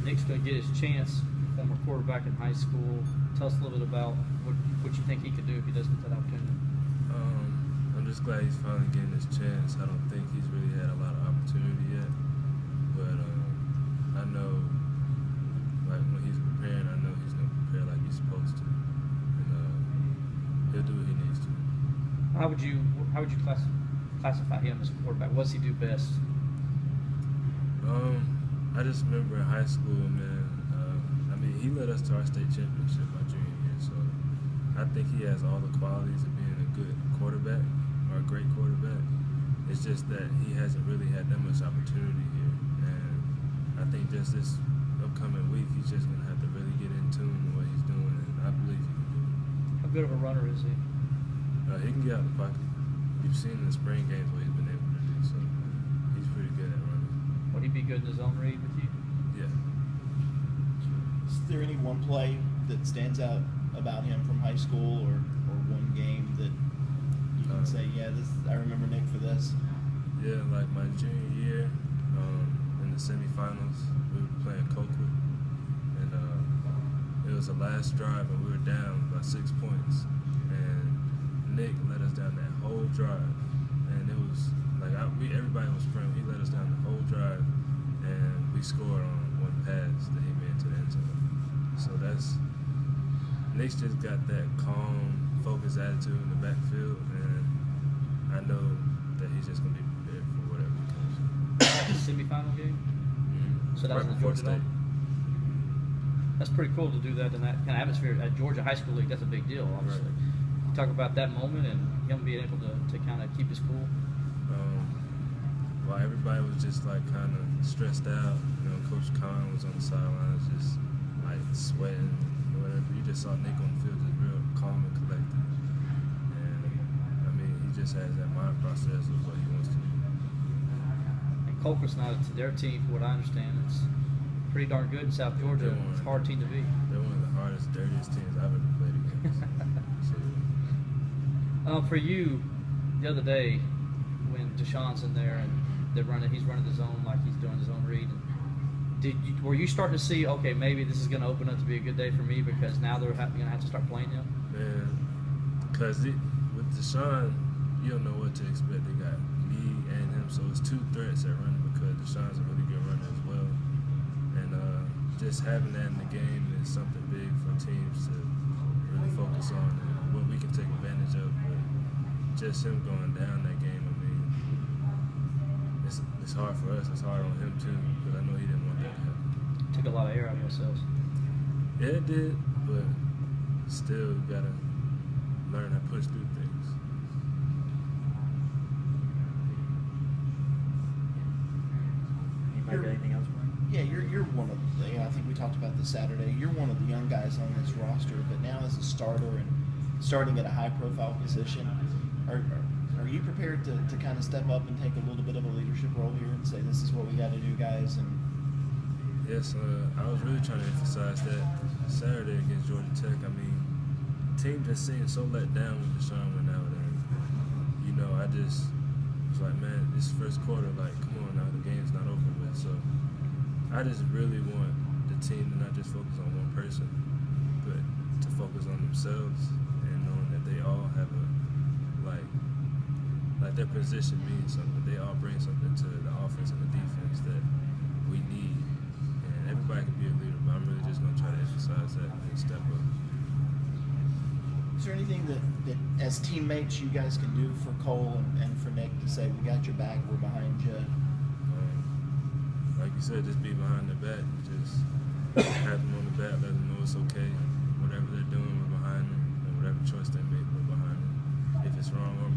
Nick's going to get his chance, former quarterback in high school. Tell us a little bit about what you think he could do if he does get that opportunity. I'm just glad he's finally getting his chance. I don't think he's really had a lot of opportunity yet, but I know, like when he's preparing, I know he's going to prepare like he's supposed to, and he'll do what he needs to. How would you classify him as a quarterback? What does he do best? I just remember in high school, man. I mean, he led us to our state championship my junior year, so I think he has all the qualities of being a good quarterback or a great quarterback. It's just that he hasn't really had that much opportunity here, and I think just this upcoming week, he's just gonna have to really get in tune with what he's doing, and I believe he can do it. How good of a runner is he? He can get out of the pocket. You've seen in the spring games what he's been able to do, so he's pretty good at running. Would he be good in his own read with you? Yeah. Is there any one play that stands out about him from high school or one game that you can say, yeah, this I remember Nick for this? Yeah, like my junior year in the semifinals, we were playing Cokewood, and it was the last drive, and we were down by 6 points, and Nick led us down that whole drive, and it was like everybody was praying. He led us down the whole drive, and we scored on one pass that he made to the end zone. So Nick's just got that calm, focused attitude in the backfield, and I know that he's just gonna be prepared for whatever comes. The semifinal game. Mm-hmm. So that was right the before Georgia state. That's pretty cool to do that in that kind of atmosphere at Georgia High School League. That's a big deal, obviously. Right. Talk about that moment and him being able to kind of keep his cool. While everybody was just like kind of stressed out, Coach Khan was on the sidelines just like sweating or whatever. You just saw Nick on the field just real calm and collected. And I mean, he just has that mind process of what he wants to do. And Colquitt's not their team, from what I understand. It's pretty darn good in South Georgia. It's a hard team to beat. They're one of the hardest, dirtiest teams I've ever played against. For you, the other day when Deshaun's in there and he's running the zone like he's doing his own read. Were you starting to see, okay, maybe this is going to open up to be a good day for me because now they're going to have to start playing him? Man, because with Deshaun, you don't know what to expect. They got me and him, so it's two threats at running because Deshaun's a really good runner as well. And just having that in the game is something big for teams to really focus on and what we can take advantage of. But just him going down that game, I mean, it's hard for us. It's hard on him too, because I know he didn't want that to happen. Took a lot of air out of yourselves. Yeah, it did, but still, you gotta learn how to push through things. Anybody got anything else, Wayne? Yeah, you're one of the. I think we talked about this Saturday. You're one of the young guys on this roster, but now as a starter and starting at a high-profile position, are you prepared to kind of step up and take a little bit of a leadership role here and say, this is what we got to do, guys? And yes, I was really trying to emphasize that Saturday against Georgia Tech. I mean, the team just seemed so let down when Deshaun went out, and I just was like, man, this first quarter, like, come on now, the game's not over with. So I just really want the team to not just focus on one person, but to focus on themselves and knowing that they all have like their position means something. They all bring something to the offense and the defense that we need. And everybody can be a leader, but I'm really just going to try to emphasize that and step up. is there anything that as teammates you guys can do for Cole and for Nick to say, we got your back, we're behind you? Like you said, just be behind their back. Just have them on the back, let them know it's okay. Whatever they're doing, we're behind them. And whatever choice they make, we're behind them. If it's wrong or